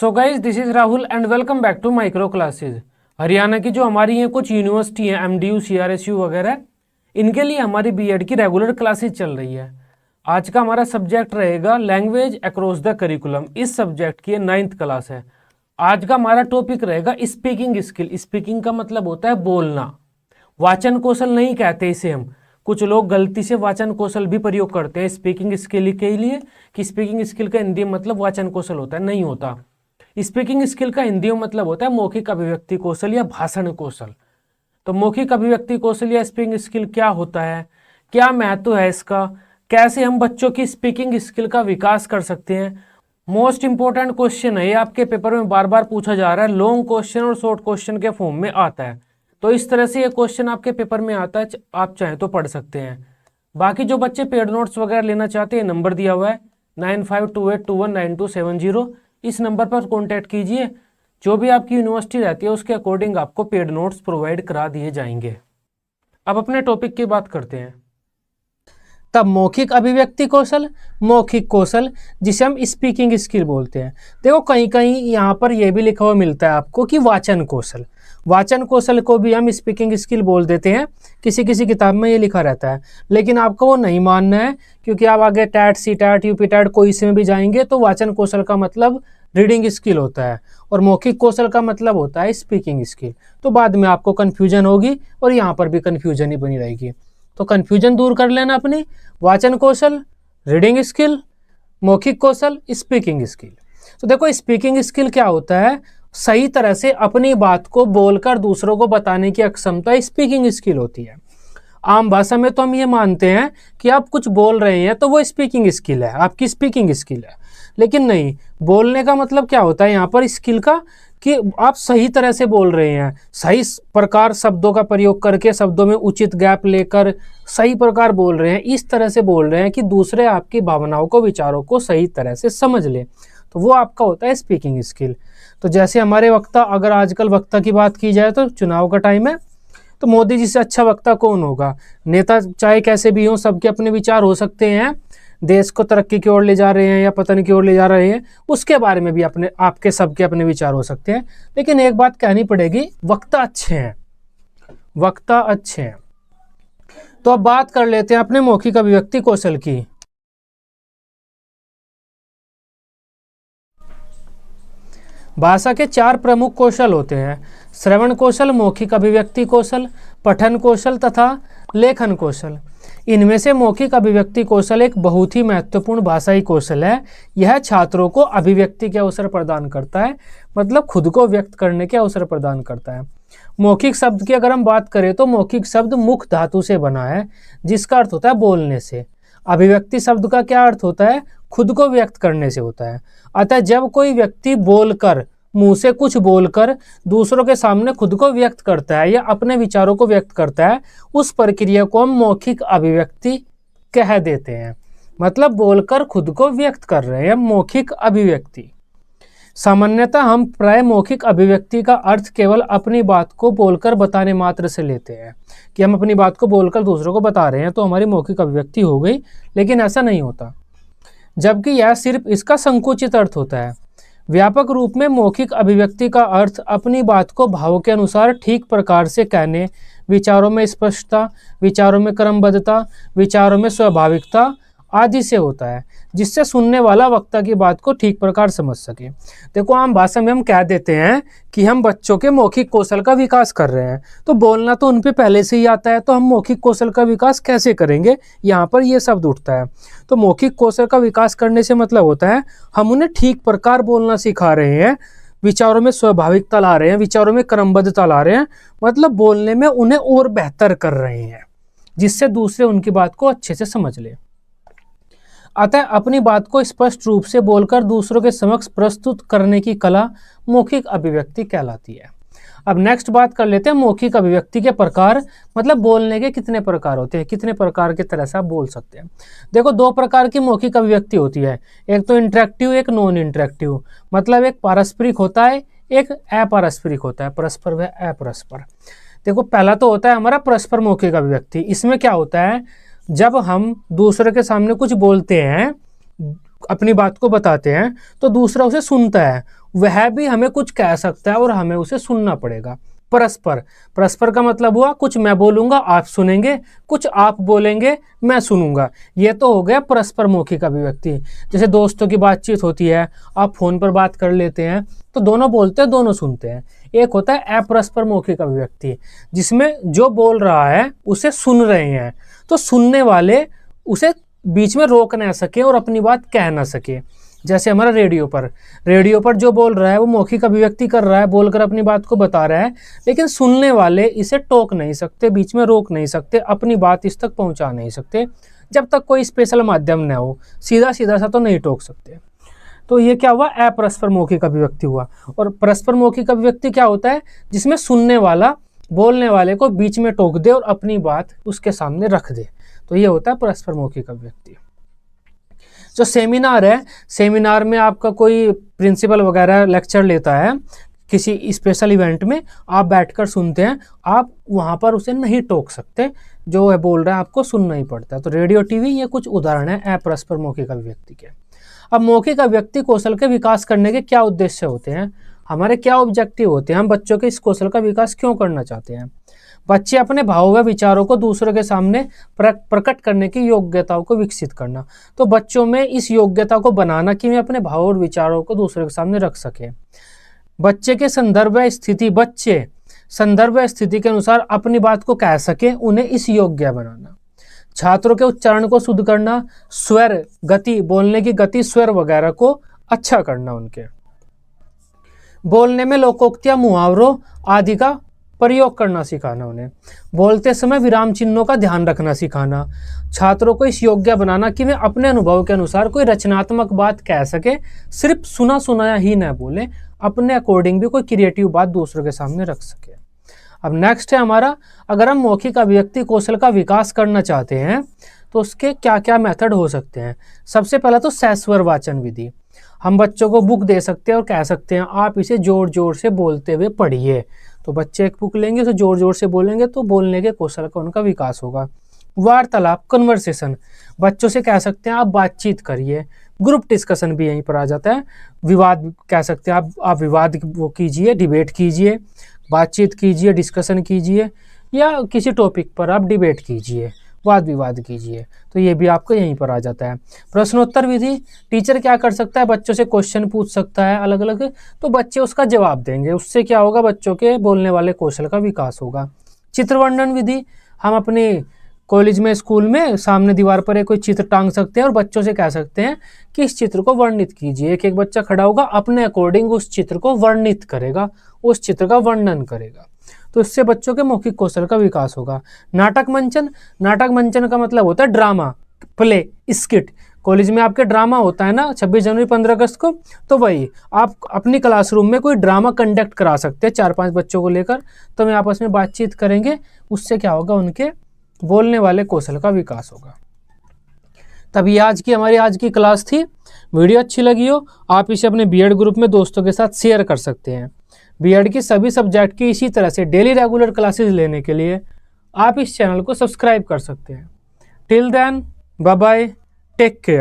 So guys this is Rahul and welcome back to micro classes. Haryana की जो हमारी हैं कुछ यूनिवर्सिटी हैं एमडीयू सीआरएसयू वगैरह, इनके लिए हमारी बीएड की रेगुलर क्लासेज चल रही है। आज का हमारा सब्जेक्ट रहेगा लैंग्वेज अक्रॉस द करिकुलम। इस सब्जेक्ट की 9th क्लास है। आज का हमारा टॉपिक रहेगा स्पीकिंग स्किल। स्पीकिंग का मतलब होता है बोलना। वाचन कौशल नहीं कहते इसे हम, कुछ लोग गलती से वाचन कौशल भी प्रयोग करते हैं स्पीकिंग स्किल के लिए कि स्पीकिंग स्किल का हिंदी में मतलब वाचन कौशल होता है, नहीं होता। स्पीकिंग स्किल का हिंदी में मतलब होता है मौखिक अभिव्यक्ति कौशल या भाषण कौशल। तो मौखिक अभिव्यक्ति कौशल या स्पीकिंग स्किल क्या होता है, क्या महत्व है इसका, कैसे हम बच्चों की स्पीकिंग स्किल का विकास कर सकते हैं। मोस्ट इंपॉर्टेंट क्वेश्चन है ये, आपके पेपर में बार बार पूछा जा रहा है। लॉन्ग क्वेश्चन और शॉर्ट क्वेश्चन के फॉर्म में आता है, तो इस तरह से ये क्वेश्चन आपके पेपर में आता है, आप चाहे तो पढ़ सकते हैं। बाकी जो बच्चे पेड नोट्स वगैरह लेना चाहते हैं, नंबर दिया हुआ है 9528219270। इस नंबर पर कॉन्टैक्ट कीजिए। जो भी आपकी यूनिवर्सिटी रहती है उसके अकॉर्डिंग आपको पेड नोट्स प्रोवाइड करा दिए जाएंगे। अब अपने टॉपिक की बात करते हैं। तब मौखिक अभिव्यक्ति कौशल, मौखिक कौशल जिसे हम स्पीकिंग स्किल बोलते हैं। देखो कहीं कहीं यहाँ पर यह भी लिखा हुआ मिलता है आपको कि वाचन कौशल। वाचन कौशल को भी हम स्पीकिंग स्किल बोल देते हैं, किसी किसी किताब में ये लिखा रहता है, लेकिन आपको वो नहीं मानना है, क्योंकि आप आगे टैट सी टैट यूपी टैट कोई से में भी जाएंगे तो वाचन कौशल का मतलब रीडिंग स्किल होता है और मौखिक कौशल का मतलब होता है स्पीकिंग स्किल। तो बाद में आपको कन्फ्यूजन होगी और यहाँ पर भी कन्फ्यूजन ही बनी रहेगी। तो कन्फ्यूजन दूर कर लेना अपनी। वाचन कौशल, रीडिंग स्किल, मौखिक कौशल, स्पीकिंग स्किल। तो देखो स्पीकिंग स्किल क्या होता है, सही तरह से अपनी बात को बोलकर दूसरों को बताने की अक्षमता स्पीकिंग स्किल होती है। आम भाषा में तो हम ये मानते हैं कि आप कुछ बोल रहे हैं तो वो स्पीकिंग स्किल है, आपकी स्पीकिंग स्किल है, लेकिन नहीं, बोलने का मतलब क्या होता है यहाँ पर स्किल का, कि आप सही तरह से बोल रहे हैं, सही प्रकार शब्दों का प्रयोग करके, शब्दों में उचित गैप लेकर सही प्रकार बोल रहे हैं, इस तरह से बोल रहे हैं कि दूसरे आपकी भावनाओं को, विचारों को सही तरह से समझ ले, तो वो आपका होता है स्पीकिंग स्किल। तो जैसे हमारे वक्ता, अगर आजकल वक्ता की बात की जाए तो चुनाव का टाइम है, तो मोदी जी से अच्छा वक्ता कौन होगा। नेता चाहे कैसे भी हों, सबके अपने विचार हो सकते हैं, देश को तरक्की की ओर ले जा रहे हैं या पतन की ओर ले जा रहे हैं, उसके बारे में भी अपने आपके सबके अपने विचार हो सकते हैं, लेकिन एक बात कहनी पड़ेगी, वक्ता अच्छे हैं, वक्ता अच्छे हैं। तो अब बात कर लेते हैं अपने मौखिक अभिव्यक्ति कौशल की। भाषा के 4 प्रमुख कौशल होते हैं: श्रवण कौशल, मौखिक अभिव्यक्ति कौशल, पठन कौशल तथा लेखन कौशल। इनमें से मौखिक अभिव्यक्ति कौशल एक बहुत ही महत्वपूर्ण भाषाई कौशल है। यह छात्रों को अभिव्यक्ति के अवसर प्रदान करता है, मतलब खुद को व्यक्त करने के अवसर प्रदान करता है। मौखिक शब्द की अगर हम बात करें तो मौखिक शब्द मुख धातु से बना है, जिसका अर्थ होता है बोलने से। अभिव्यक्ति शब्द का क्या अर्थ होता है, खुद को व्यक्त करने से होता है। अतः जब कोई व्यक्ति बोलकर, मुंह से कुछ बोलकर दूसरों के सामने खुद को व्यक्त करता है या अपने विचारों को व्यक्त करता है, उस प्रक्रिया को हम मौखिक अभिव्यक्ति कह देते हैं। मतलब बोलकर खुद को व्यक्त कर रहे हैं, मौखिक अभिव्यक्ति। सामान्यतः हम प्राय मौखिक अभिव्यक्ति का अर्थ केवल अपनी बात को बोलकर बताने मात्र से लेते हैं, कि हम अपनी बात को बोलकर दूसरों को बता रहे हैं तो हमारी मौखिक अभिव्यक्ति हो गई, लेकिन ऐसा नहीं होता, जबकि यह सिर्फ इसका संकुचित अर्थ होता है। व्यापक रूप में मौखिक अभिव्यक्ति का अर्थ अपनी बात को भाव के अनुसार ठीक प्रकार से कहने, विचारों में स्पष्टता, विचारों में क्रमबद्धता, विचारों में स्वाभाविकता आदि से होता है, जिससे सुनने वाला वक्ता की बात को ठीक प्रकार समझ सके। देखो आम भाषा में हम कह देते हैं कि हम बच्चों के मौखिक कौशल का विकास कर रहे हैं, तो बोलना तो उन पे पहले से ही आता है, तो हम मौखिक कौशल का विकास कैसे करेंगे, यहाँ पर ये शब्द उठता है। तो मौखिक कौशल का विकास करने से मतलब होता है हम उन्हें ठीक प्रकार बोलना सिखा रहे हैं, विचारों में स्वाभाविकता ला रहे हैं, विचारों में क्रमबद्धता ला रहे हैं, मतलब बोलने में उन्हें और बेहतर कर रहे हैं, जिससे दूसरे उनकी बात को अच्छे से समझ ले। अतः अपनी बात को स्पष्ट रूप से बोलकर दूसरों के समक्ष प्रस्तुत करने की कला मौखिक अभिव्यक्ति कहलाती है। अब नेक्स्ट बात कर लेते हैं मौखिक अभिव्यक्ति के प्रकार, मतलब बोलने के कितने प्रकार होते हैं, कितने प्रकार की तरह से आप बोल सकते हैं। देखो 2 प्रकार की मौखिक अभिव्यक्ति होती है, एक तो इंटरेक्टिव, एक नॉन इंटरेक्टिव। मतलब एक पारस्परिक होता है, एक अपारस्परिक होता है, परस्पर व अपरस्पर। देखो पहला तो होता है हमारा परस्पर मौखिक अभिव्यक्ति। इसमें क्या होता है, जब हम दूसरे के सामने कुछ बोलते हैं अपनी बात को बताते हैं तो दूसरा उसे सुनता है, वह भी हमें कुछ कह सकता है और हमें उसे सुनना पड़ेगा। परस्पर, परस्पर का मतलब हुआ कुछ मैं बोलूंगा आप सुनेंगे, कुछ आप बोलेंगे मैं सुनूंगा। ये तो हो गया परस्पर मौखिक अभिव्यक्ति। जैसे दोस्तों की बातचीत होती है, आप फोन पर बात कर लेते हैं तो दोनों बोलते हैं दोनों सुनते हैं। एक होता है अपरस्पर मौखिक अभिव्यक्ति, जिसमें जो बोल रहा है उसे सुन रहे हैं, तो सुनने वाले उसे बीच में रोक ना सके और अपनी बात कह ना सके। जैसे हमारा रेडियो पर जो बोल रहा है वो मौखिक अभिव्यक्ति कर रहा है, बोलकर अपनी बात को बता रहा है, लेकिन सुनने वाले इसे टोक नहीं सकते, बीच में रोक नहीं सकते, अपनी बात इस तक पहुंचा नहीं सकते, जब तक कोई स्पेशल माध्यम न हो। सीधा सीधा सा तो नहीं टोक सकते। तो ये क्या हुआ, अपरस्पर मौखिक अभिव्यक्ति हुआ। और परस्पर मौखिक अभिव्यक्ति क्या होता है, जिसमें सुनने वाला बोलने वाले को बीच में टोक दे और अपनी बात उसके सामने रख दे, तो ये होता है परस्पर मौखिक अभिव्यक्ति। जो सेमिनार है, सेमिनार में आपका कोई प्रिंसिपल वगैरह लेक्चर लेता है किसी स्पेशल इवेंट में, आप बैठकर सुनते हैं, आप वहाँ पर उसे नहीं टोक सकते, जो है बोल रहा है आपको सुनना ही पड़ता है। तो रेडियो, टीवी ये कुछ उदाहरण है अपरस्पर मौखिक अभिव्यक्ति के। अब मौखिक अभिव्यक्ति कौशल के विकास करने के क्या उद्देश्य होते हैं, हमारे क्या ऑब्जेक्टिव होते हैं, हम बच्चों के इस कौशल का विकास क्यों करना चाहते हैं। बच्चे अपने भाव व विचारों को दूसरों के सामने प्रकट करने की योग्यताओं को विकसित करना। तो बच्चों में इस योग्यता को बनाना कि वे अपने भाव और विचारों को दूसरों के सामने रख सके। बच्चे के संदर्भ व स्थिति, बच्चे संदर्भ व स्थिति के अनुसार अपनी बात को कह सके, उन्हें इस योग्य बनाना। छात्रों के उच्चारण को शुद्ध करना, स्वर, गति, बोलने की गति, स्वर वगैरह को अच्छा करना, उनके बोलने में लोकोक्तियां, मुहावरों आदि का प्रयोग करना सिखाना, उन्हें बोलते समय विराम चिन्हों का ध्यान रखना सिखाना। छात्रों को इस योग्य बनाना कि वे अपने अनुभव के अनुसार कोई रचनात्मक बात कह सके, सिर्फ सुना सुनाया ही न बोले, अपने अकॉर्डिंग भी कोई क्रिएटिव बात दूसरों के सामने रख सके। अब नेक्स्ट है हमारा, अगर हम मौखिक अभिव्यक्ति कौशल का विकास करना चाहते हैं तो उसके क्या क्या मेथड हो सकते हैं। सबसे पहला तो सहस्वर वाचन विधि। हम बच्चों को बुक दे सकते हैं और कह सकते हैं आप इसे जोर जोर से बोलते हुए पढ़िए, तो बच्चे एक बुक लेंगे, उसे जोर जोर से बोलेंगे तो बोलने के कौशल का उनका विकास होगा। वार्तालाप, कन्वर्सेशन, बच्चों से कह सकते हैं आप बातचीत करिए। ग्रुप डिस्कशन भी यहीं पर आ जाता है। विवाद कह सकते हैं आप विवाद वो कीजिए, डिबेट कीजिए, बातचीत कीजिए, डिस्कशन कीजिए, या किसी टॉपिक पर आप डिबेट कीजिए, वाद विवाद कीजिए, तो ये भी आपको यहीं पर आ जाता है। प्रश्नोत्तर विधि, टीचर क्या कर सकता है, बच्चों से क्वेश्चन पूछ सकता है अलग अलग, तो बच्चे उसका जवाब देंगे, उससे क्या होगा, बच्चों के बोलने वाले कौशल का विकास होगा। चित्र वर्णन विधि, हम अपने कॉलेज में, स्कूल में सामने दीवार पर एक कोई चित्र टांग सकते हैं और बच्चों से कह सकते हैं कि इस चित्र को वर्णित कीजिए। एक एक बच्चा खड़ा होगा, अपने अकॉर्डिंग उस चित्र को वर्णित करेगा, उस चित्र का वर्णन करेगा, तो इससे बच्चों के मौखिक कौशल का विकास होगा। नाटक मंचन, नाटक मंचन का मतलब होता है ड्रामा, प्ले, स्किट। कॉलेज में आपके ड्रामा होता है ना 26 जनवरी 15 अगस्त को, तो वही आप अपनी क्लासरूम में कोई ड्रामा कंडक्ट करा सकते हैं 4-5 बच्चों को लेकर, तो वे आपस में बातचीत करेंगे, उससे क्या होगा, उनके बोलने वाले कौशल का विकास होगा। तभी हमारी आज की क्लास थी। वीडियो अच्छी लगी हो, आप इसे अपने बीएड ग्रुप में दोस्तों के साथ शेयर कर सकते हैं। बीएड की सभी सब्जेक्ट की इसी तरह से डेली रेगुलर क्लासेस लेने के लिए आप इस चैनल को सब्सक्राइब कर सकते हैं। Till then, bye bye, take care.